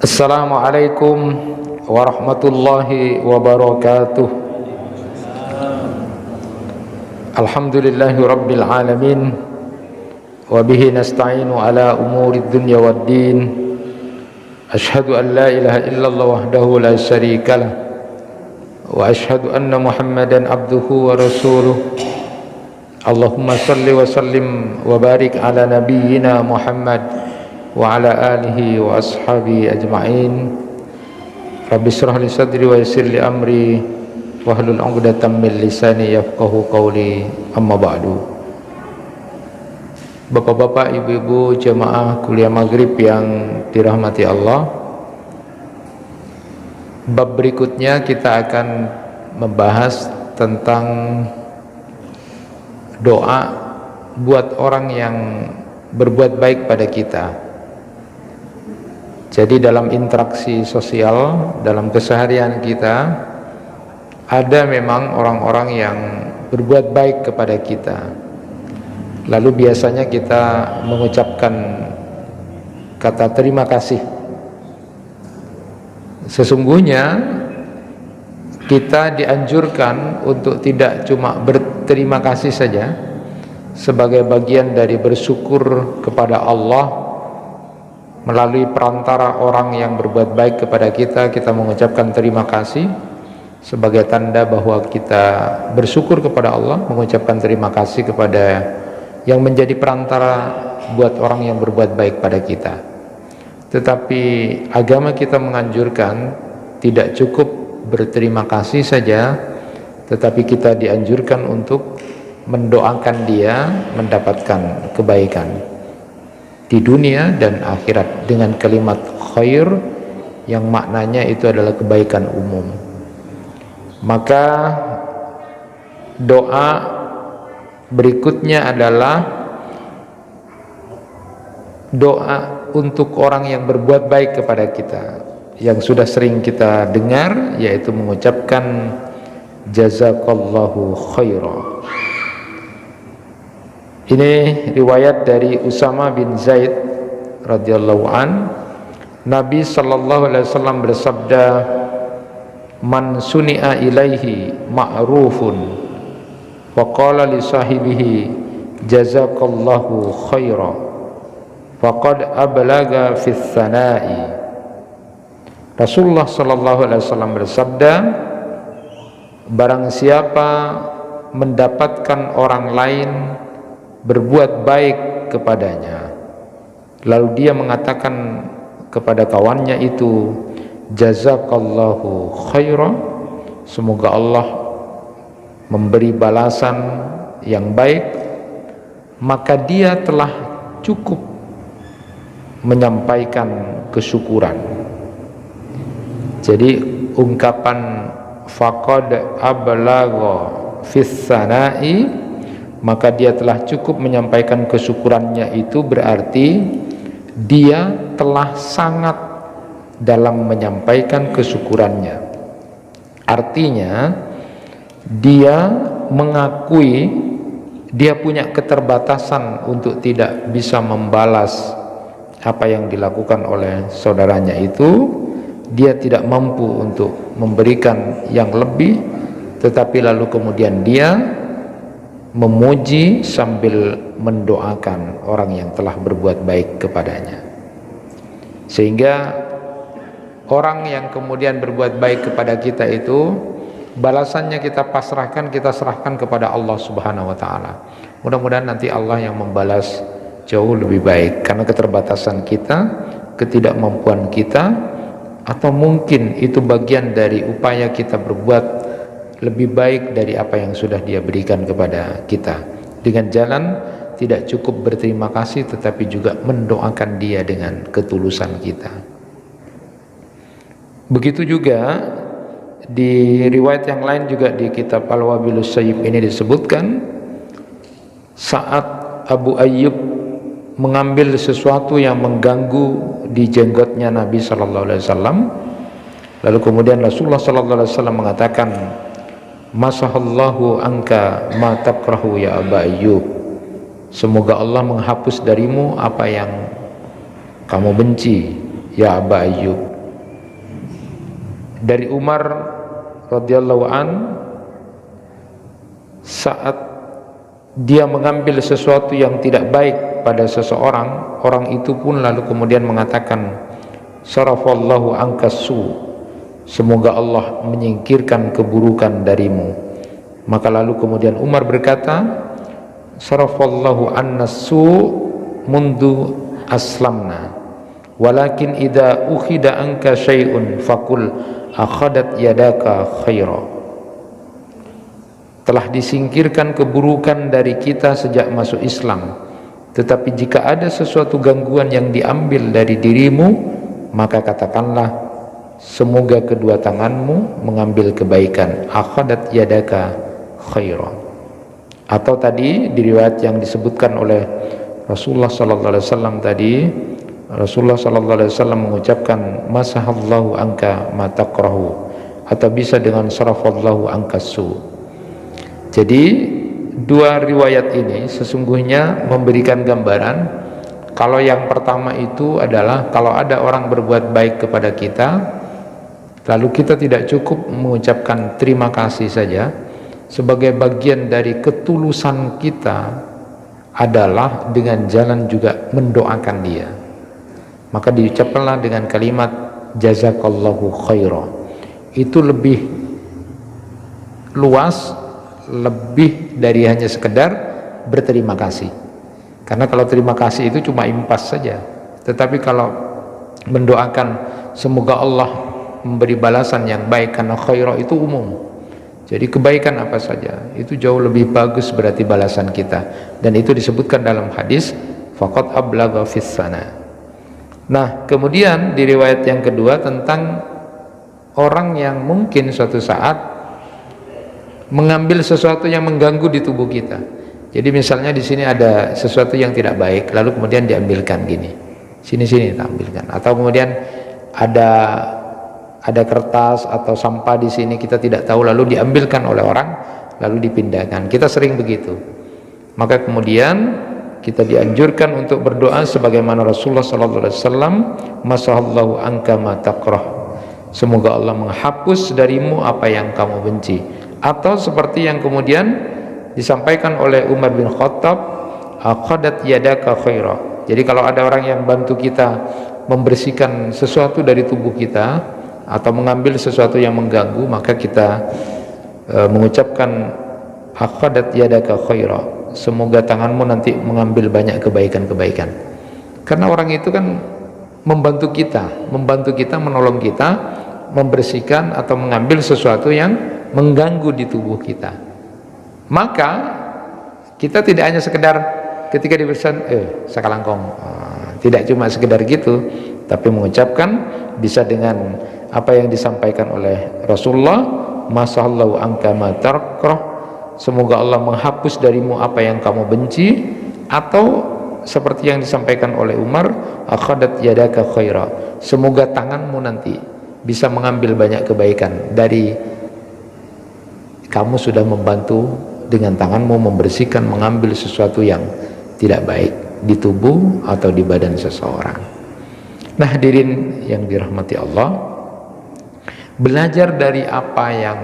Assalamualaikum warahmatullahi wabarakatuh. Alhamdulillahi rabbil alamin, wa bihi nasta'inu ala umurid dunya waddin. Ashhadu an la ilaha illallah wahdahu la syarika lah, wa ashhadu anna Muhammadan abduhu wa rasuluh. Allahumma salli wa sallim wa barik ala nabiyyina Muhammad wa ala alihi wa ashabi ajma'in. Rabbi shrah li sadri wa yassir li amri wahlul 'uqdatam min lisani yafqahu qawli. Amma ba'du. Bapak-bapak, ibu-ibu jemaah kuliah maghrib yang dirahmati Allah, bab berikutnya kita akan membahas tentang doa buat orang yang berbuat baik pada kita. Jadi dalam interaksi sosial, dalam keseharian kita, ada memang orang-orang yang berbuat baik kepada kita. Lalu biasanya kita mengucapkan kata terima kasih. Sesungguhnya kita dianjurkan untuk tidak cuma berterima kasih saja sebagai bagian dari bersyukur kepada Allah. Melalui perantara orang yang berbuat baik kepada kita, kita mengucapkan terima kasih sebagai tanda bahwa kita bersyukur kepada Allah, mengucapkan terima kasih kepada yang menjadi perantara buat orang yang berbuat baik pada kita. Tetapi agama kita menganjurkan tidak cukup berterima kasih saja, tetapi kita dianjurkan untuk mendoakan dia mendapatkan kebaikan di dunia dan akhirat dengan kalimat khair yang maknanya itu adalah kebaikan umum. Maka doa berikutnya adalah doa untuk orang yang berbuat baik kepada kita, yang sudah sering kita dengar, yaitu mengucapkan jazakallahu khairan. Ini riwayat dari Usama bin Zaid radhiyallahu an. Nabi sallallahu alaihi wasallam bersabda, man suni'a ilaihi ma'rufun wa qala li sahibihi jazakallahu khairan faqad ablaga fis sana'i. Rasulullah sallallahu alaihi wasallam bersabda, barang siapa mendapatkan orang lain berbuat baik kepadanya, lalu dia mengatakan kepada kawannya itu jazakallahu khairan, semoga Allah memberi balasan yang baik, maka dia telah cukup menyampaikan kesyukuran. Jadi ungkapan faqad ablagha fis sana'i, maka dia telah cukup menyampaikan kesyukurannya, itu berarti dia telah sangat dalam menyampaikan kesyukurannya. Artinya dia mengakui dia punya keterbatasan untuk tidak bisa membalas apa yang dilakukan oleh saudaranya itu. Dia tidak mampu untuk memberikan yang lebih, tetapi lalu kemudian dia memuji sambil mendoakan orang yang telah berbuat baik kepadanya. Sehingga orang yang kemudian berbuat baik kepada kita itu, balasannya kita pasrahkan, kita serahkan kepada Allah Subhanahu wa taala. Mudah-mudahan nanti Allah yang membalas jauh lebih baik, karena keterbatasan kita, ketidakmampuan kita, atau mungkin itu bagian dari upaya kita berbuat lebih baik dari apa yang sudah Dia berikan kepada kita, dengan jalan tidak cukup berterima kasih, tetapi juga mendoakan dia dengan ketulusan kita. Begitu juga di riwayat yang lain juga di kitab Al-Wabilus Sayyib ini disebutkan, saat Abu Ayyub mengambil sesuatu yang mengganggu di jenggotnya Nabi sallallahu alaihi wasallam, lalu kemudian Rasulullah sallallahu alaihi wasallam mengatakan, masahallahu anka ma takrahu ya Aba Ayyub, semoga Allah menghapus darimu apa yang kamu benci ya Aba Ayyub. Dari Umar radhiyallahu an, saat dia mengambil sesuatu yang tidak baik pada seseorang, orang itu pun lalu kemudian mengatakan, sarafallahu angkasu, semoga Allah menyingkirkan keburukan darimu. Maka lalu kemudian Umar berkata, sarafallahu annasu mundu aslamna, walakin idza ukhida anka syai'un faqul akhadat yadaka khaira. Telah disingkirkan keburukan dari kita sejak masuk Islam, tetapi jika ada sesuatu gangguan yang diambil dari dirimu, maka katakanlah, semoga kedua tanganmu mengambil kebaikan, akhadat yadaka khaira. Atau tadi di riwayat yang disebutkan oleh Rasulullah sallallahu alaihi wasallam tadi, Rasulullah sallallahu alaihi wasallam mengucapkan masahallahu anka ma takrahu, atau bisa dengan sarafallahu ankasu. Jadi dua riwayat ini sesungguhnya memberikan gambaran kalau yang pertama itu adalah kalau ada orang berbuat baik kepada kita, lalu kita tidak cukup mengucapkan terima kasih saja, sebagai bagian dari ketulusan kita adalah dengan jalan juga mendoakan dia. Maka diucapkanlah dengan kalimat jazakallahu khaira. Itu lebih luas, lebih dari hanya sekedar berterima kasih. Karena kalau terima kasih itu cuma impas saja, tetapi kalau mendoakan semoga Allah memberi balasan yang baik, karena khaira itu umum. Jadi kebaikan apa saja itu jauh lebih bagus berarti balasan kita, dan itu disebutkan dalam hadis faqad ablagha fis sana. Nah, kemudian di riwayat yang kedua tentang orang yang mungkin suatu saat mengambil sesuatu yang mengganggu di tubuh kita. Jadi misalnya di sini ada sesuatu yang tidak baik, lalu kemudian diambilkan gini, sini kita ambilkan. Atau kemudian ada kertas atau sampah di sini kita tidak tahu, lalu diambilkan oleh orang, lalu dipindahkan. Kita sering begitu. Maka kemudian kita dianjurkan untuk berdoa sebagaimana Rasulullah sallallahu alaihi wasallam, masahallahu anka ma takrah, semoga Allah menghapus darimu apa yang kamu benci. Atau seperti yang kemudian disampaikan oleh Umar bin Khattab, aqadat yadaka khaira. Jadi kalau ada orang yang bantu kita membersihkan sesuatu dari tubuh kita atau mengambil sesuatu yang mengganggu, maka kita mengucapkan aqadat yadaka khaira, semoga tanganmu nanti mengambil banyak kebaikan-kebaikan. Karena orang itu kan membantu kita, menolong kita membersihkan atau mengambil sesuatu yang mengganggu di tubuh kita. Maka kita tidak hanya sekedar ketika dibersihkan sakalangkong, tidak cuma sekedar gitu, tapi mengucapkan bisa dengan apa yang disampaikan oleh Rasulullah, masallahu angka ma takrah, semoga Allah menghapus darimu apa yang kamu benci. Atau seperti yang disampaikan oleh Umar, akhadat yadaka khaira, semoga tanganmu nanti bisa mengambil banyak kebaikan dari kamu sudah membantu dengan tanganmu membersihkan, mengambil sesuatu yang tidak baik di tubuh atau di badan seseorang. Nah, hadirin yang dirahmati Allah, belajar dari apa yang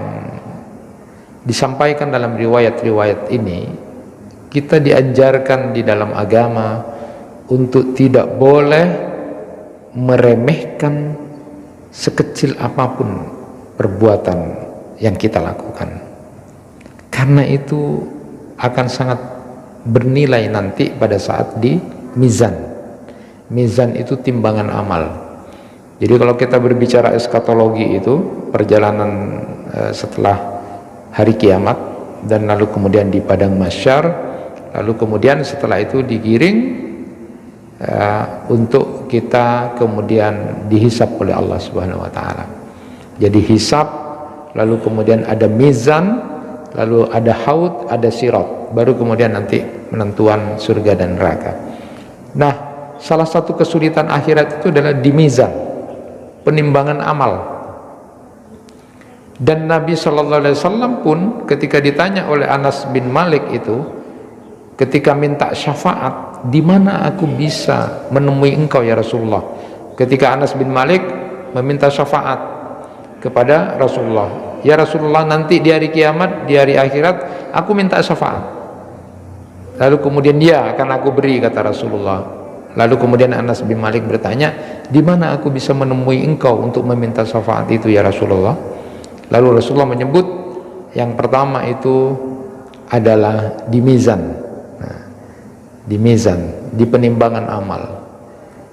disampaikan dalam riwayat-riwayat ini, kita diajarkan di dalam agama untuk tidak boleh meremehkan sekecil apapun perbuatan yang kita lakukan. Karena itu akan sangat bernilai nanti pada saat di mizan. Mizan itu timbangan amal. Jadi kalau kita berbicara eskatologi itu perjalanan setelah hari kiamat, dan lalu kemudian di padang mahsyar, lalu kemudian setelah itu digiring untuk kita kemudian dihisab oleh Allah Subhanahu wa taala. Jadi hisab, lalu kemudian ada mizan, lalu ada haud, ada sirat, baru kemudian nanti penentuan surga dan neraka. Nah, salah satu kesulitan akhirat itu adalah di mizan, penimbangan amal. Dan Nabi sallallahu alaihi wasallam pun ketika ditanya oleh Anas bin Malik itu, ketika minta syafaat, di mana aku bisa menemui engkau ya Rasulullah? Ketika Anas bin Malik meminta syafaat, kepada Rasulullah, ya Rasulullah, nanti di hari kiamat, di hari akhirat aku minta syafaat. Lalu kemudian dia akan aku beri, kata Rasulullah. Lalu kemudian Anas bin Malik bertanya, di mana aku bisa menemui engkau untuk meminta syafaat itu ya Rasulullah? Lalu Rasulullah menyebut yang pertama itu adalah di mizan. Nah, di mizan, di penimbangan amal.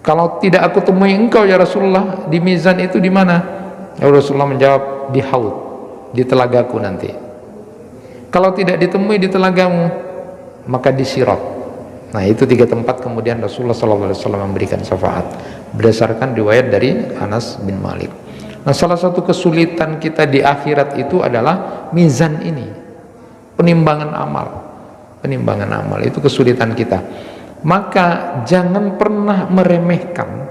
Kalau tidak aku temui engkau ya Rasulullah, di mizan itu di mana? Lalu Rasulullah menjawab, di haud, di telagaku nanti. Kalau tidak ditemui di telagamu, maka di sirat. Nah, itu 3 tempat kemudian Rasulullah SAW memberikan syafaat berdasarkan riwayat dari Anas bin Malik. Nah, salah satu kesulitan kita di akhirat itu adalah mizan ini, penimbangan amal. Penimbangan amal itu kesulitan kita. Maka jangan pernah meremehkan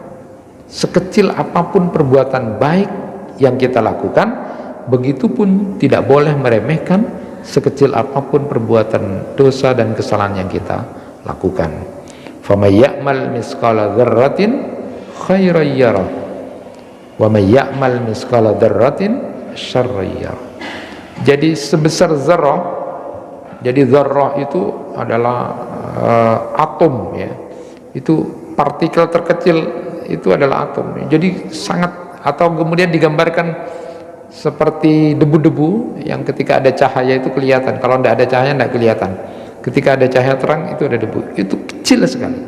sekecil apapun perbuatan baik yang kita lakukan, begitupun tidak boleh meremehkan sekecil apapun perbuatan dosa dan kesalahan yang kita lakukan. Faman ya'mal misqala dzarratin khairan yarah wa man ya'mal misqala dzarratin syarran yarah. Jadi sebesar zarrah, jadi zarrah itu adalah atom ya. Itu partikel terkecil, itu adalah atom. Jadi sangat, atau kemudian digambarkan seperti debu-debu yang ketika ada cahaya itu kelihatan, kalau tidak ada cahaya tidak kelihatan. Ketika ada cahaya terang itu ada debu, itu kecil sekali,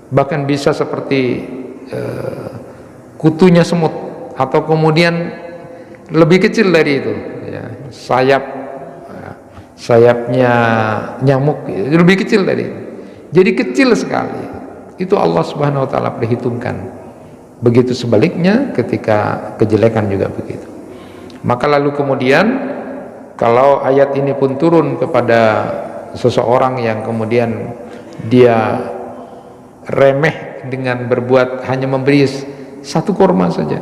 bahkan bisa seperti kutunya semut, atau kemudian lebih kecil dari itu ya, sayapnya nyamuk lebih kecil dari itu. Jadi kecil sekali, itu Allah Subhanahu wa ta'ala perhitungkan. Begitu sebaliknya ketika kejelekan juga begitu. Maka lalu kemudian kalau ayat ini pun turun kepada seseorang yang kemudian dia remeh dengan berbuat hanya memberi 1 kurma saja,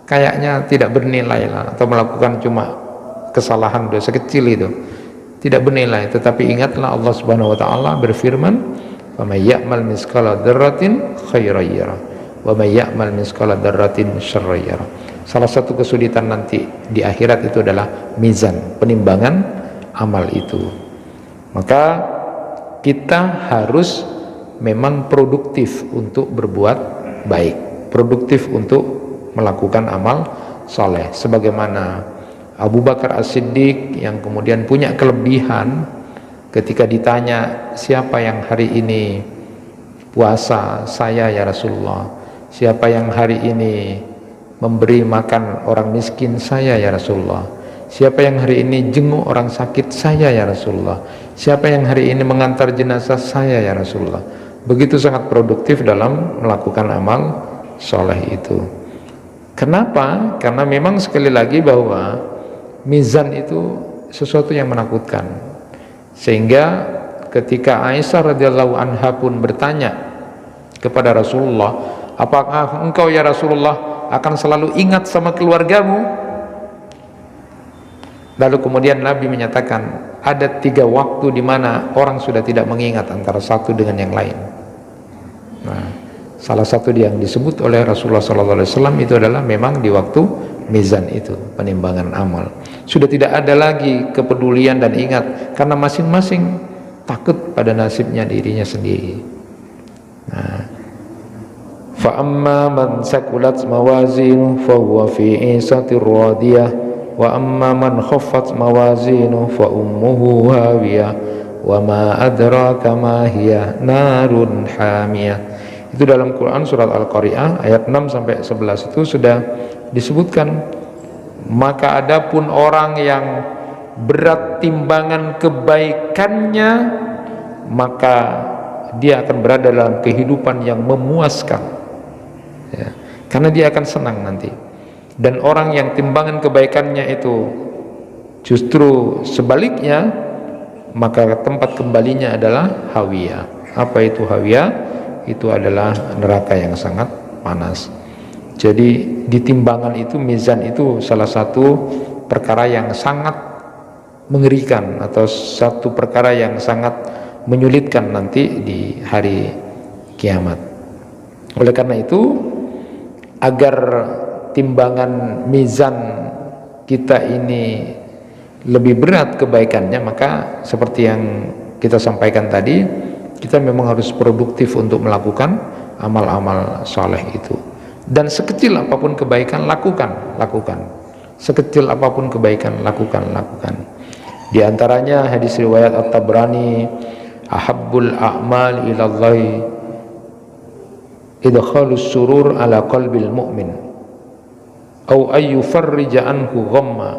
kayaknya tidak bernilai lah, atau melakukan cuma kesalahan dosa kecil itu tidak bernilai. Tetapi ingatlah Allah Subhanahu wa ta'ala berfirman, "Wa may ya'mal misqala dzarratin khairan yarah wa may ya'mal misqala dzarratin syarran yarah." Salah satu kesulitan nanti di akhirat itu adalah mizan, penimbangan amal itu. Maka kita harus memang produktif untuk berbuat baik, produktif untuk melakukan amal soleh. Sebagaimana Abu Bakar As-Siddiq yang kemudian punya kelebihan ketika ditanya, siapa yang hari ini puasa? Saya ya Rasulullah. Siapa yang hari ini memberi makan orang miskin? Saya ya Rasulullah. Siapa yang hari ini jenguk orang sakit? Saya ya Rasulullah. Siapa yang hari ini mengantar jenazah? Saya ya Rasulullah. Begitu sangat produktif dalam melakukan amal soleh itu. Kenapa? Karena memang sekali lagi bahwa mizan itu sesuatu yang menakutkan, sehingga ketika Aisyah radhiyallahu anha pun bertanya kepada Rasulullah, apakah engkau ya Rasulullah akan selalu ingat sama keluargamu? Lalu kemudian Nabi menyatakan, ada 3 waktu di mana orang sudah tidak mengingat antara satu dengan yang lain. Nah, salah satu yang disebut oleh Rasulullah SAW itu adalah memang di waktu mizan itu, penimbangan amal. Sudah tidak ada lagi kepedulian dan ingat, karena masing-masing takut pada nasibnya dirinya sendiri. Nah, fa amma man sakulat mawazinu fa huwa fi 'ishatir radiyah wa amma man khaffat mawazinu fa ummuhu hawiyah wa ma adraka ma hiya narun hamiyah. Itu dalam Quran surat Al-Qari'ah ayat 6 sampai 11 itu sudah disebutkan. Maka adapun orang yang berat timbangan kebaikannya, maka dia akan berada dalam kehidupan yang memuaskan ya, karena dia akan senang nanti. Dan orang yang timbangan kebaikannya itu justru sebaliknya, maka tempat kembalinya adalah hawiyah. Apa itu hawiyah? Itu adalah neraka yang sangat panas. Jadi di timbangan itu, mizan itu salah satu perkara yang sangat mengerikan, atau satu perkara yang sangat menyulitkan nanti di hari kiamat. Oleh karena itu, agar timbangan mizan kita ini lebih berat kebaikannya, maka seperti yang kita sampaikan tadi, kita memang harus produktif untuk melakukan amal-amal soleh itu. Dan sekecil apapun kebaikan, lakukan. Sekecil apapun kebaikan, lakukan. Di antaranya hadis riwayat At-Tabrani, ahabbul a'mal ilallahi idkhalus surur ala qalbil mu'min au ayyufarrija anhu ghamma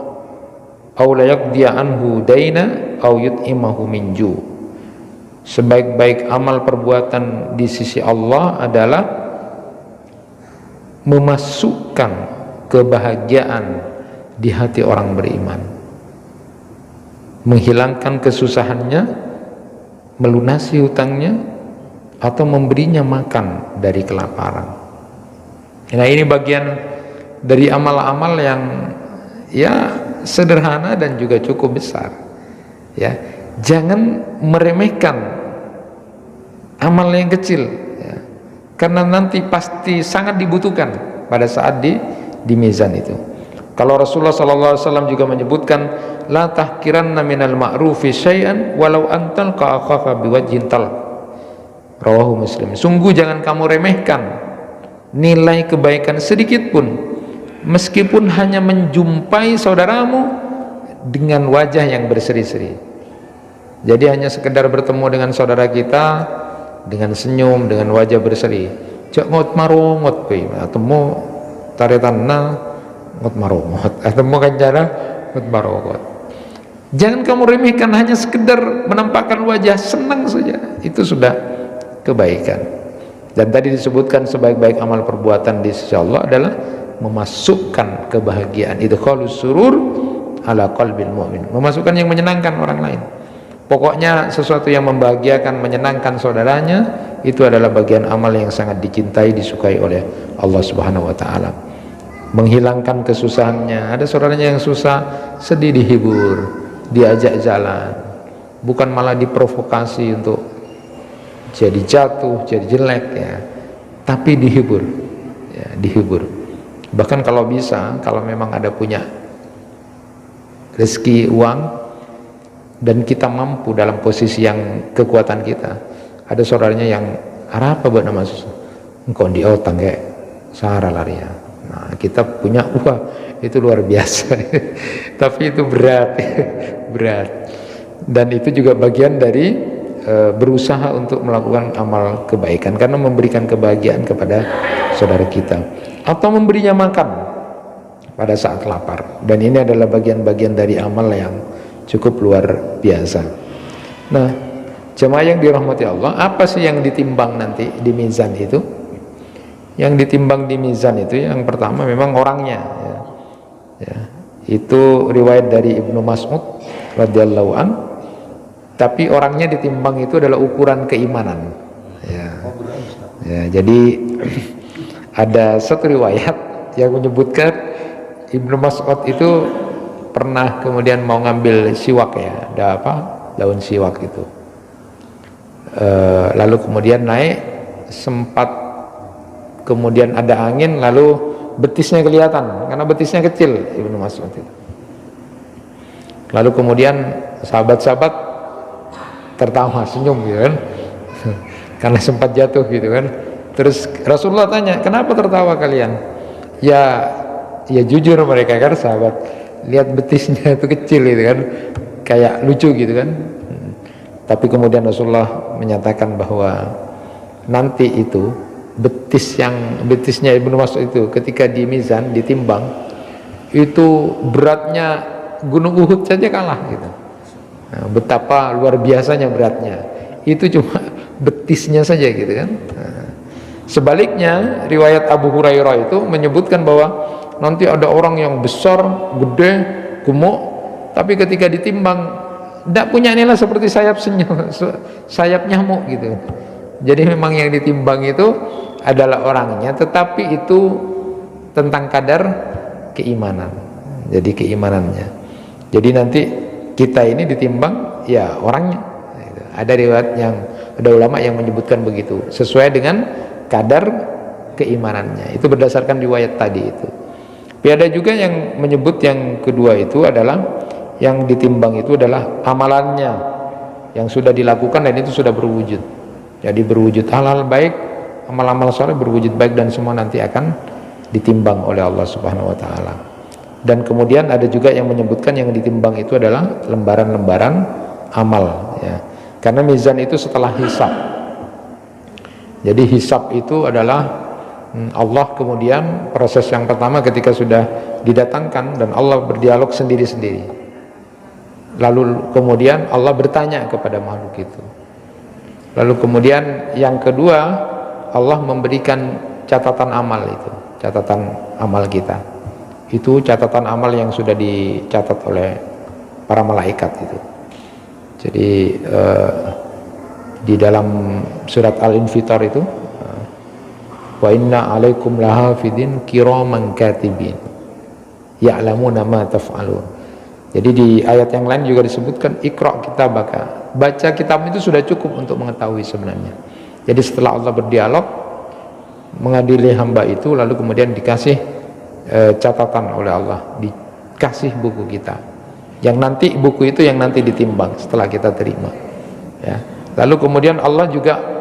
au la yaqdiya anhu daina au yut'imahu min ju'. Sebaik-baik amal perbuatan di sisi Allah adalah memasukkan kebahagiaan di hati orang beriman, menghilangkan kesusahannya, melunasi hutangnya, atau memberinya makan dari kelaparan. Nah, ini bagian dari amal-amal yang ya sederhana dan juga cukup besar. Ya, jangan meremehkan amal yang kecil, ya, karena nanti pasti sangat dibutuhkan pada saat di mizan itu. Kalau Rasulullah SAW juga menyebutkan, la tahkiranna minal ma'rufi syai'an walau antal ka'akhaka biwajhin talq. Rawahu Muslim. Sungguh jangan kamu remehkan nilai kebaikan sedikit pun, meskipun hanya menjumpai saudaramu dengan wajah yang berseri-seri. Jadi hanya sekedar bertemu dengan saudara kita dengan senyum, dengan wajah berseri. Jak ngot marongot pe, temu taretanna ngot marongot, temu kanjana ngot marongot. Jangan kamu remehkan, hanya sekedar menampakkan wajah senang saja, itu sudah kebaikan. Dan tadi disebutkan sebaik-baik amal perbuatan di sisi Allah adalah memasukkan kebahagiaan, idkhalus surur ala qalbil mu'min, memasukkan yang menyenangkan orang lain. Pokoknya sesuatu yang membahagiakan, menyenangkan saudaranya, itu adalah bagian amal yang sangat dicintai, disukai oleh Allah Subhanahu wa taala. Menghilangkan kesusahannya, ada saudaranya yang susah, sedih, dihibur, diajak jalan, bukan malah diprovokasi untuk jadi jatuh, jadi jelek, ya, tapi dihibur, ya, dihibur. Bahkan kalau bisa, kalau memang ada punya rezeki uang dan kita mampu dalam posisi yang kekuatan kita, ada saudaranya yang apa buat nama susah, engkau di otang kayak sahara lari ya. Nah, kita punya uang itu luar biasa tapi itu berat berat, dan itu juga bagian dari berusaha untuk melakukan amal kebaikan karena memberikan kebahagiaan kepada saudara kita, atau memberinya makan pada saat lapar. Dan ini adalah bagian-bagian dari amal yang cukup luar biasa. Nah, jemaah yang dirahmati Allah, apa sih yang ditimbang nanti di mizan itu? Yang ditimbang di mizan itu yang pertama memang orangnya, ya. Ya, itu riwayat dari Ibnu Mas'ud radhiyallahu an. Tapi orangnya ditimbang itu adalah ukuran keimanan, ya. Ya, jadi ada satu riwayat yang menyebutkan Ibnu Mas'ud itu pernah kemudian mau ngambil siwak, ya, ada apa, daun siwak itu, lalu kemudian naik, sempat kemudian ada angin, lalu betisnya kelihatan karena betisnya kecil Ibnu Mas'ud itu. Lalu kemudian sahabat-sahabat tertawa, senyum gitu kan karena sempat jatuh gitu kan. Terus Rasulullah tanya, kenapa tertawa kalian? Ya jujur mereka kan sahabat, lihat betisnya itu kecil gitu kan, kayak lucu gitu kan. Tapi kemudian Rasulullah menyatakan bahwa nanti itu betisnya Ibnu Mas'ud itu ketika di mizan ditimbang itu beratnya gunung Uhud saja kalah gitu. Nah, betapa luar biasanya beratnya, itu cuma betisnya saja gitu kan. Nah, sebaliknya riwayat Abu Hurairah itu menyebutkan bahwa nanti ada orang yang besar, gede, gemuk, tapi ketika ditimbang tidak punya nilai seperti sayap nyamuk gitu. Jadi memang yang ditimbang itu adalah orangnya, tetapi itu tentang kadar keimanan. Jadi keimanannya. Jadi nanti kita ini ditimbang ya orangnya. Ada riwayat yang, ada ulama yang menyebutkan begitu, sesuai dengan kadar keimanannya. Itu berdasarkan riwayat tadi itu. Tapi ada juga yang menyebut yang kedua itu adalah yang ditimbang itu adalah amalannya yang sudah dilakukan dan itu sudah berwujud. Jadi berwujud halal baik, amal-amal soleh berwujud baik dan semua nanti akan ditimbang oleh Allah Subhanahu wa taala. Dan kemudian ada juga yang menyebutkan yang ditimbang itu adalah lembaran-lembaran amal ya. Karena mizan itu setelah hisab. Jadi hisab itu adalah Allah kemudian proses yang pertama ketika sudah didatangkan dan Allah berdialog sendiri-sendiri. Lalu kemudian Allah bertanya kepada makhluk itu. Lalu kemudian yang kedua Allah memberikan catatan amal itu, catatan amal kita. Itu catatan amal yang sudah dicatat oleh para malaikat itu. Jadi di dalam surat Al-Infitar itu wa inna alaikum lahafidin kiraman katibin ya'lamuna ma taf'alun. Jadi di ayat yang lain juga disebutkan ikra kitabaka, baca kitab itu sudah cukup untuk mengetahui sebenarnya. Jadi setelah Allah berdialog mengadili hamba itu, lalu kemudian dikasih catatan oleh Allah, dikasih buku kita yang nanti buku itu yang nanti ditimbang setelah kita terima ya. Lalu kemudian Allah juga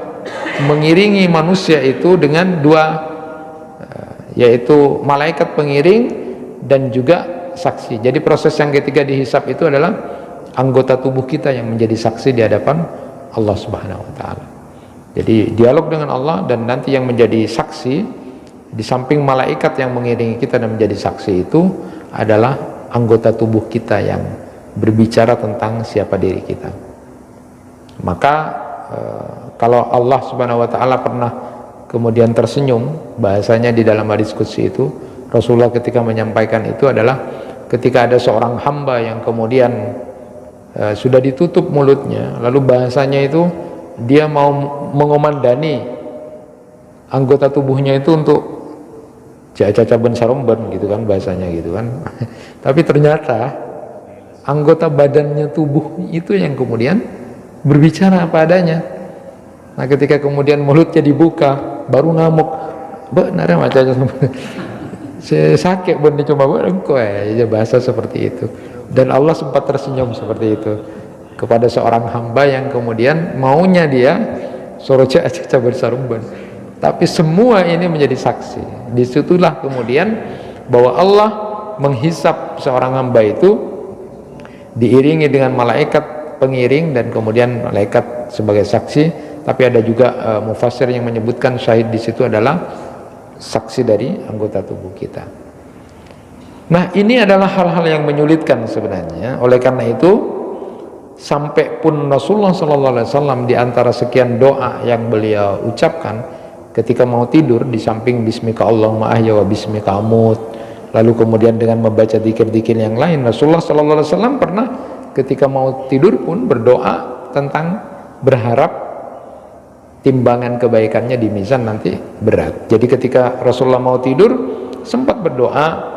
mengiringi manusia itu dengan dua, yaitu malaikat pengiring dan juga saksi. Jadi proses yang ketiga dihisab itu adalah anggota tubuh kita yang menjadi saksi di hadapan Allah Subhanahu wa taala. Jadi dialog dengan Allah dan nanti yang menjadi saksi di samping malaikat yang mengiringi kita dan menjadi saksi itu adalah anggota tubuh kita yang berbicara tentang siapa diri kita. Maka kalau Allah Subhanahu wa taala pernah kemudian tersenyum, bahasanya di dalam hadis qudsi itu Rasulullah ketika menyampaikan itu adalah ketika ada seorang hamba yang kemudian sudah ditutup mulutnya, lalu bahasanya itu dia mau mengomandani anggota tubuhnya itu untuk caca ben saromben gitu kan bahasanya gitu kan. Tapi ternyata anggota badannya tubuh itu yang kemudian berbicara apa adanya. Nah ketika kemudian mulutnya dibuka baru ngamuk, benar macam saya sakit pun dicoba engkau ya bahasa seperti itu. Dan Allah sempat tersenyum seperti itu kepada seorang hamba yang kemudian maunya dia soroja aja bersarumban. Tapi semua ini menjadi saksi. Disitulah kemudian bahwa Allah menghisap seorang hamba itu diiringi dengan malaikat pengiring dan kemudian malaikat sebagai saksi. Tapi ada juga mufassir yang menyebutkan syahid di situ adalah saksi dari anggota tubuh kita. Nah ini adalah hal-hal yang menyulitkan sebenarnya. Oleh karena itu sampai pun Rasulullah SAW di antara sekian doa yang beliau ucapkan ketika mau tidur, di samping bismika Allahumma ahya wa bismika amut, lalu kemudian dengan membaca dzikir-dzikir yang lain, Rasulullah SAW pernah ketika mau tidur pun berdoa tentang berharap timbangan kebaikannya di mizan nanti berat. Jadi ketika Rasulullah mau tidur sempat berdoa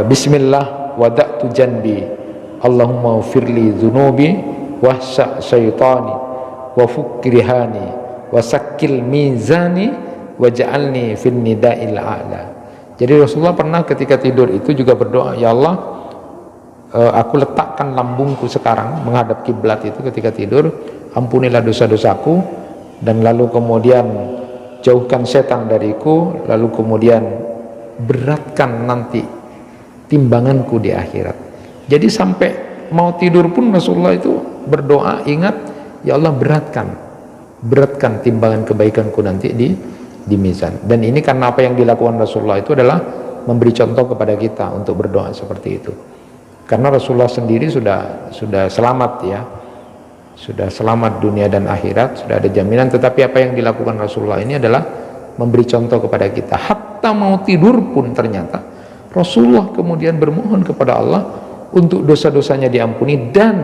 bismillah wada'tu janbi Allahumma firli dzunubi wahsa syaitani wa fukrihani wa sakil mizani waj'alni fin nida'il a'la. Jadi Rasulullah pernah ketika tidur itu juga berdoa, ya Allah aku letakkan lambungku sekarang menghadap kiblat itu ketika tidur, ampunilah dosa-dosaku dan lalu kemudian jauhkan setan dariku, lalu kemudian beratkan nanti timbanganku di akhirat. Jadi sampai mau tidur pun Rasulullah itu berdoa, ingat ya Allah beratkan timbangan kebaikanku nanti di mizan. Dan ini karena apa yang dilakukan Rasulullah itu adalah memberi contoh kepada kita untuk berdoa seperti itu. Karena Rasulullah sendiri sudah selamat ya, sudah selamat dunia dan akhirat, sudah ada jaminan. Tetapi apa yang dilakukan Rasulullah ini adalah memberi contoh kepada kita. Hatta mau tidur pun ternyata Rasulullah kemudian bermohon kepada Allah untuk dosa-dosanya diampuni dan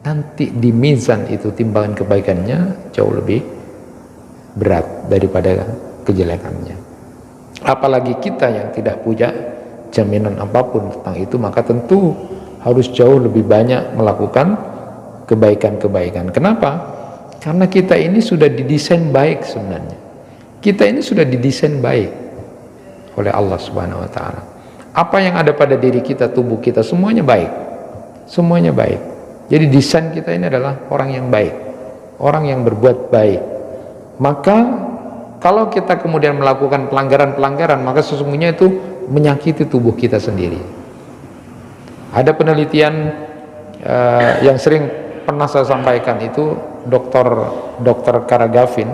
nanti di mizan itu timbangan kebaikannya jauh lebih berat daripada kejelekannya. Apalagi kita yang tidak punya jaminan apapun tentang itu, maka tentu harus jauh lebih banyak melakukan kebaikan-kebaikan. Kenapa? Karena kita ini sudah didesain baik sebenarnya. Kita ini sudah didesain baik oleh Allah Subhanahu wa taala. apa yang ada pada diri kita, tubuh kita, semuanya baik. Semuanya baik. Jadi desain kita ini adalah orang yang baik, orang yang berbuat baik. Maka kalau kita kemudian melakukan pelanggaran-pelanggaran, maka sesungguhnya itu menyakiti tubuh kita sendiri. Ada penelitian yang sering pernah saya sampaikan, itu Dr. Karagavin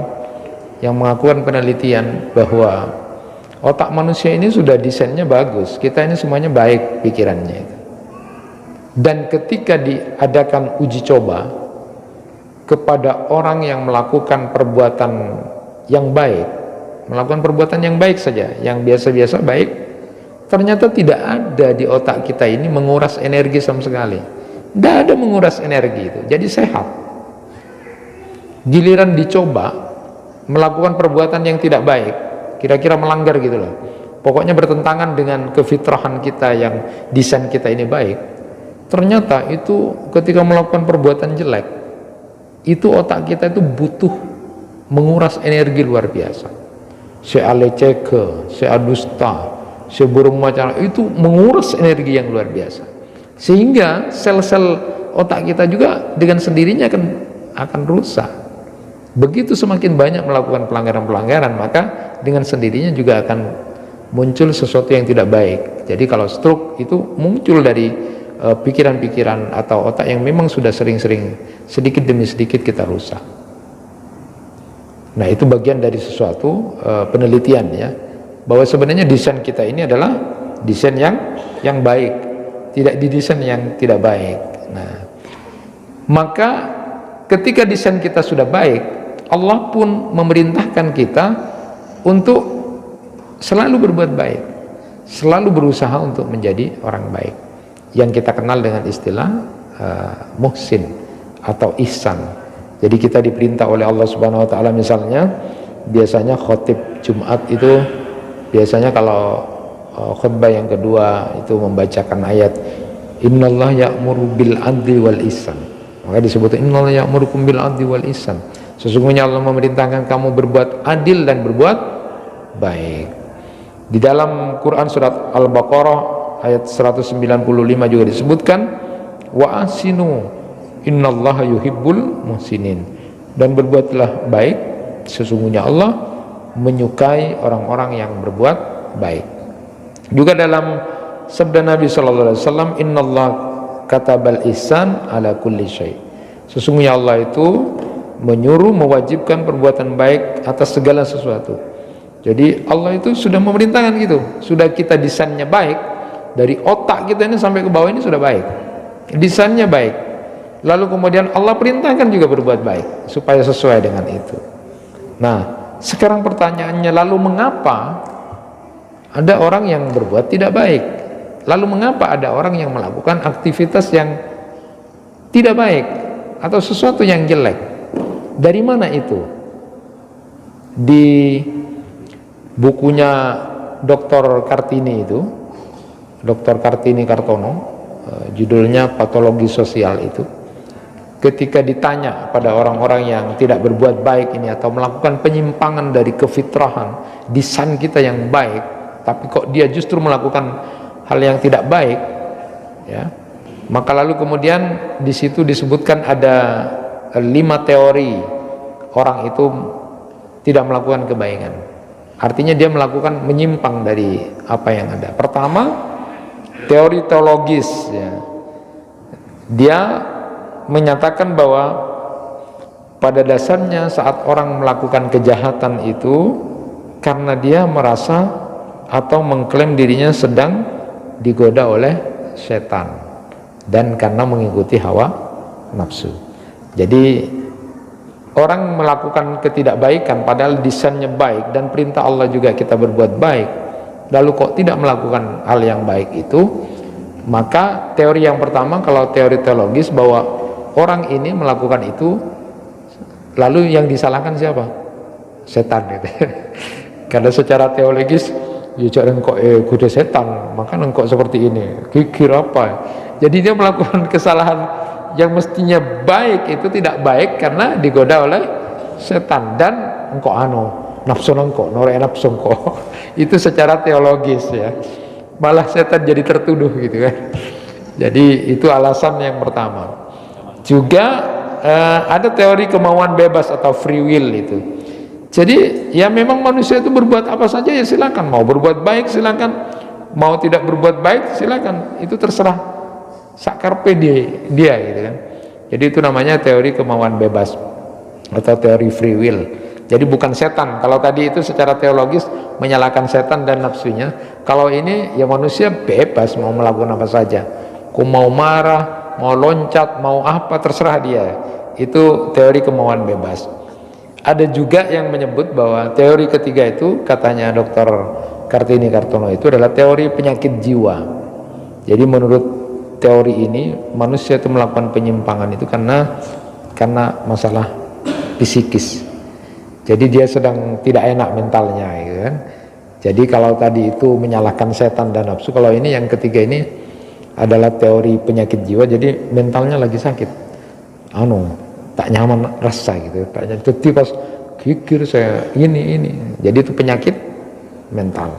yang melakukan penelitian bahwa otak manusia ini sudah desainnya bagus, kita ini semuanya baik pikirannya. Dan ketika diadakan uji coba kepada orang yang melakukan perbuatan yang baik, melakukan perbuatan yang baik saja, yang biasa-biasa baik, ternyata tidak ada di otak kita ini menguras energi sama sekali. Tidak ada menguras energi itu, jadi sehat. Giliran dicoba melakukan perbuatan yang tidak baik, kira-kira melanggar gitu loh, pokoknya bertentangan dengan kefitrahan kita yang desain kita ini baik, ternyata itu ketika melakukan perbuatan jelek, itu otak kita itu butuh menguras energi luar biasa. Sealeceke, seadusta, seburung macam itu menguras energi yang luar biasa, sehingga sel-sel otak kita juga dengan sendirinya akan rusak. Begitu semakin banyak melakukan pelanggaran-pelanggaran, maka dengan sendirinya juga akan muncul sesuatu yang tidak baik. Jadi kalau stroke itu muncul dari pikiran-pikiran atau otak yang memang sudah sering-sering sedikit demi sedikit kita rusak. Nah, itu bagian dari sesuatu penelitian ya, bahwa sebenarnya desain kita ini adalah desain yang baik, tidak didesain yang tidak baik. Nah, maka ketika desain kita sudah baik, Allah pun memerintahkan kita untuk selalu berbuat baik, selalu berusaha untuk menjadi orang baik, yang kita kenal dengan istilah muhsin atau ihsan. Jadi kita diperintah oleh Allah Subhanahu wa taala, misalnya biasanya khotib Jumat itu biasanya kalau khutbah yang kedua itu membacakan ayat innallaha ya'muru bil adli wal ihsan. Maka disebut innallaha ya'murukum bil adli wal ihsan. Sesungguhnya Allah memerintahkan kamu berbuat adil dan berbuat baik. Di dalam Quran surat Al-Baqarah ayat 195 juga disebutkan wa asinu innallaha yuhibbul muhsinin, dan berbuatlah baik, sesungguhnya Allah menyukai orang-orang yang berbuat baik. Juga dalam sabda Nabi sallallahu alaihi wasallam innallaha katabal ihsan ala kulli syai', sesungguhnya Allah itu menyuruh, mewajibkan perbuatan baik atas segala sesuatu. Jadi Allah itu sudah memerintahkan gitu, sudah kita desainnya baik, dari otak kita ini sampai ke bawah ini sudah baik, desainnya baik. Lalu kemudian Allah perintahkan juga berbuat baik supaya sesuai dengan itu. Nah, sekarang pertanyaannya, lalu mengapa ada orang yang berbuat tidak baik? Lalu mengapa ada orang yang melakukan aktivitas yang tidak baik atau sesuatu yang jelek? Dari mana itu? Di bukunya Dr. Kartini itu, Dr. Kartini Kartono, judulnya Patologi Sosial itu, ketika ditanya pada orang-orang yang tidak berbuat baik ini atau melakukan penyimpangan dari kefitrahan desain kita yang baik, tapi kok dia justru melakukan hal yang tidak baik, ya, maka lalu kemudian di situ disebutkan ada 5 teori orang itu tidak melakukan kebaikan. Artinya dia melakukan menyimpang dari apa yang ada. Pertama, teori teologis ya. Dia menyatakan bahwa pada dasarnya saat orang melakukan kejahatan itu karena dia merasa atau mengklaim dirinya sedang digoda oleh setan dan karena mengikuti hawa nafsu. Jadi orang melakukan ketidakbaikan padahal desainnya baik dan perintah Allah juga kita berbuat baik, lalu kok tidak melakukan hal yang baik itu, maka teori yang pertama, kalau teori teologis, bahwa orang ini melakukan itu lalu yang disalahkan siapa? Setan gitu. Karena secara teologis ya jangan kok kuda setan, maka engkau seperti ini, kikir apa? Jadi dia melakukan kesalahan yang mestinya baik itu tidak baik karena digoda oleh setan, dan engkau nafsu engkau norek nafsu engkau itu secara teologis ya. malah setan jadi tertuduh gitu kan. Jadi itu alasan yang pertama. Juga ada teori kemauan bebas atau free will itu. Jadi ya memang manusia itu berbuat apa saja ya silakan, mau berbuat baik silakan, mau tidak berbuat baik silakan, itu terserah sakarpe dia gitu kan. Jadi itu namanya teori kemauan bebas atau teori free will. Jadi bukan setan. Kalau tadi itu secara teologis menyalahkan setan dan nafsunya. Kalau ini ya manusia bebas mau melakukan apa saja. Mau marah, mau loncat, mau apa terserah dia. Itu teori kemauan bebas. Ada juga yang menyebut bahwa teori ketiga itu katanya Dr. Kartini Kartono itu adalah teori penyakit jiwa. Jadi menurut teori ini manusia itu melakukan penyimpangan itu karena masalah psikis. Jadi dia sedang tidak enak mentalnya gitu kan. Jadi kalau tadi itu menyalahkan setan dan nafsu, kalau ini yang ketiga ini adalah teori penyakit jiwa, jadi mentalnya lagi sakit, tak nyaman rasa gitu, tak nyaman. Jadi pas pikir saya ini, jadi itu penyakit mental,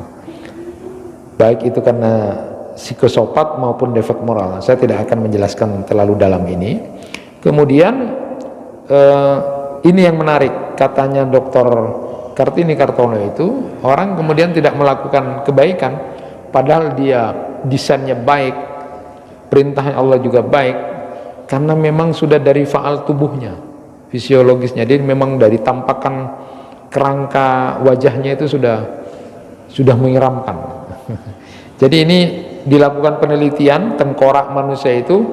baik itu karena psikosopat maupun defek moral. Saya tidak akan menjelaskan terlalu dalam ini. Kemudian ini yang menarik, katanya Dr. Kartini Kartono itu, orang kemudian tidak melakukan kebaikan padahal dia desainnya baik, perintah Allah juga baik, karena memang sudah dari faal tubuhnya, fisiologisnya, dia memang dari tampakan kerangka wajahnya itu sudah menyeramkan. Jadi ini dilakukan penelitian tengkorak manusia itu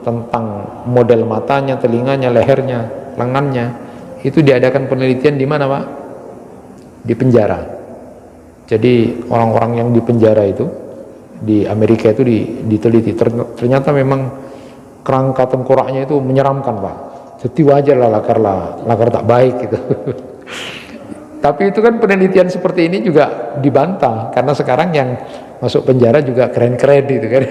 tentang model matanya, telinganya, lehernya, lengannya. Itu diadakan penelitian di mana, Pak? Di penjara. Jadi orang-orang yang di penjara itu di Amerika itu diteliti, ternyata memang kerangka tengkoraknya itu menyeramkan, Pak. Jadi wajar lah lakar tak baik gitu. Tapi itu kan penelitian seperti ini juga dibantah karena sekarang yang masuk penjara juga keren-keren gitu kan.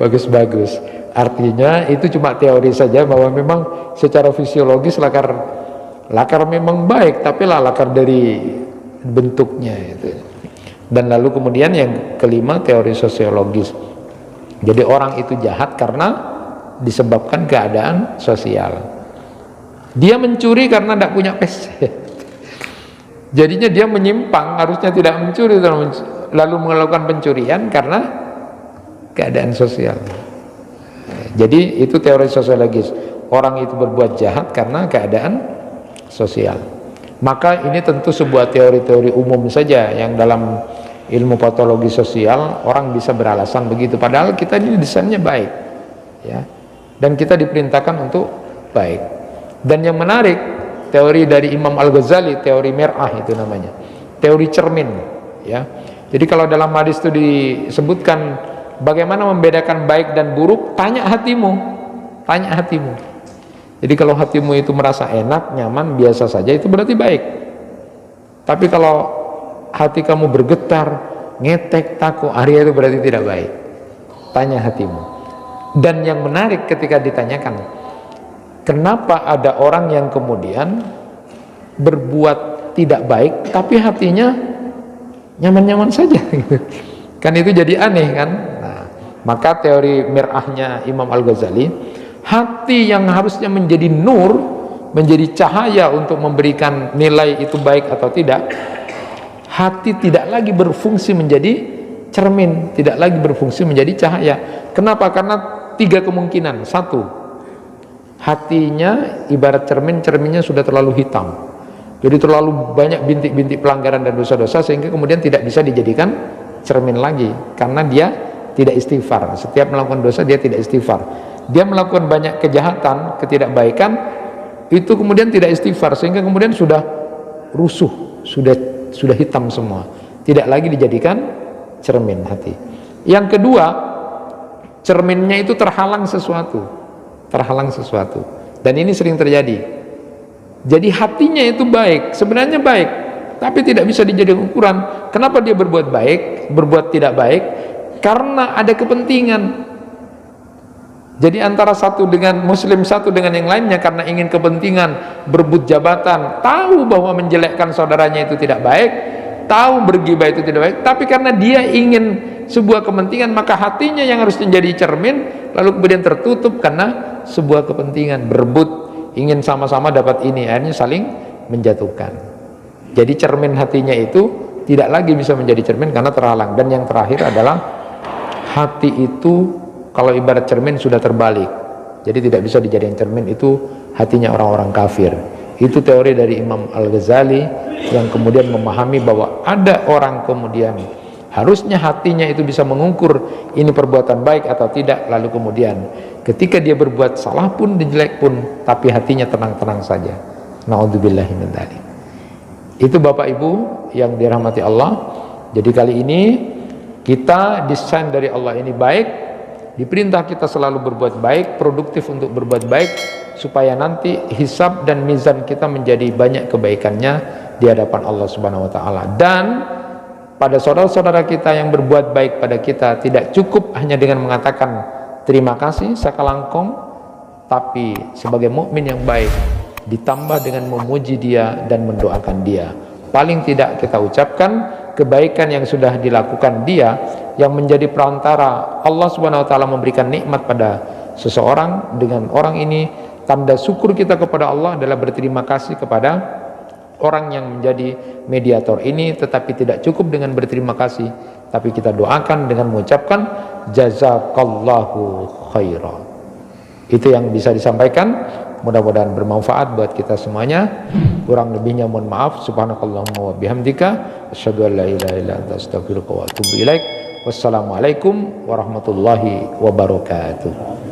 Bagus-bagus. Artinya itu cuma teori saja bahwa memang secara fisiologis lakar memang baik, tapi lakar dari bentuknya itu. Dan lalu kemudian yang kelima teori sosiologis. Jadi orang itu jahat karena disebabkan keadaan sosial. Dia mencuri karena tidak punya PC. Jadinya dia menyimpang, harusnya tidak mencuri lalu melakukan pencurian karena keadaan sosial. Jadi itu teori sosiologis. Orang itu berbuat jahat karena keadaan sosial. Maka ini tentu sebuah teori-teori umum saja yang dalam ilmu patologi sosial orang bisa beralasan begitu, padahal kita ini desainnya baik ya, dan kita diperintahkan untuk baik. Dan yang menarik, teori dari Imam Al-Ghazali, teori mer'ah itu namanya, teori cermin ya. Jadi kalau dalam hadis itu disebutkan bagaimana membedakan baik dan buruk, tanya hatimu. Jadi kalau hatimu itu merasa enak, nyaman, biasa saja, itu berarti baik. Tapi kalau hati kamu bergetar, ngetek, takut, itu berarti tidak baik. Tanya hatimu. Dan yang menarik ketika ditanyakan, kenapa ada orang yang kemudian berbuat tidak baik, tapi hatinya nyaman-nyaman saja? Kan itu jadi aneh kan? Nah, maka teori mir'ahnya Imam Al-Ghazali, hati yang harusnya menjadi nur, menjadi cahaya untuk memberikan nilai itu baik atau tidak, hati tidak lagi berfungsi menjadi cermin, tidak lagi berfungsi menjadi cahaya. Kenapa? Karena tiga kemungkinan. Satu, hatinya ibarat cermin, cerminnya sudah terlalu hitam, jadi terlalu banyak bintik-bintik pelanggaran dan dosa-dosa, sehingga kemudian tidak bisa dijadikan cermin lagi, karena dia tidak istighfar. Setiap melakukan dosa dia tidak istighfar, dia melakukan banyak kejahatan, ketidakbaikan, itu kemudian tidak istighfar, sehingga kemudian sudah rusuh, sudah hitam semua, tidak lagi dijadikan cermin hati. Yang kedua, cerminnya itu terhalang sesuatu, dan ini sering terjadi. Jadi hatinya itu baik, sebenarnya baik, tapi tidak bisa dijadikan ukuran. Kenapa dia berbuat baik, berbuat tidak baik? Karena ada kepentingan. Jadi antara satu dengan muslim satu dengan yang lainnya, karena ingin kepentingan, berebut jabatan, tahu bahwa menjelekkan saudaranya itu tidak baik, tahu bergibah itu tidak baik, tapi karena dia ingin sebuah kepentingan, maka hatinya yang harus menjadi cermin lalu kemudian tertutup karena sebuah kepentingan, berebut, ingin sama-sama dapat ini, akhirnya saling menjatuhkan. Jadi cermin hatinya itu tidak lagi bisa menjadi cermin karena terhalang. Dan yang terakhir adalah hati itu kalau ibarat cermin sudah terbalik, jadi tidak bisa dijadikan cermin, itu hatinya orang-orang kafir. Itu teori dari Imam Al-Ghazali yang kemudian memahami bahwa ada orang kemudian harusnya hatinya itu bisa mengukur ini perbuatan baik atau tidak, lalu kemudian ketika dia berbuat salah pun, jelek pun, tapi hatinya tenang-tenang saja. Na'udzubillahi min dzalik. Itu Bapak Ibu yang dirahmati Allah. Jadi kali ini kita desain dari Allah ini baik, diperintah kita selalu berbuat baik, produktif untuk berbuat baik, supaya nanti hisab dan mizan kita menjadi banyak kebaikannya di hadapan Allah Subhanahu wa taala. Dan pada saudara-saudara kita yang berbuat baik pada kita, tidak cukup hanya dengan mengatakan terima kasih sakalangkong, tapi sebagai mukmin yang baik ditambah dengan memuji dia dan mendoakan dia. Paling tidak kita ucapkan kebaikan yang sudah dilakukan dia, yang menjadi perantara Allah Subhanahu wa taala memberikan nikmat pada seseorang. Dengan orang ini, tanda syukur kita kepada Allah adalah berterima kasih kepada orang yang menjadi mediator ini. Tetapi tidak cukup dengan berterima kasih, tapi kita doakan dengan mengucapkan jazakallahu khairan. Itu yang bisa disampaikan, mudah-mudahan bermanfaat buat kita semuanya. Kurang lebihnya mohon maaf. Subhanakallahumma wa bihamdika asyhadu an la ilaha illa anta astaghfiruka wa atubu ilaik. Wassalamualaikum warahmatullahi wabarakatuh.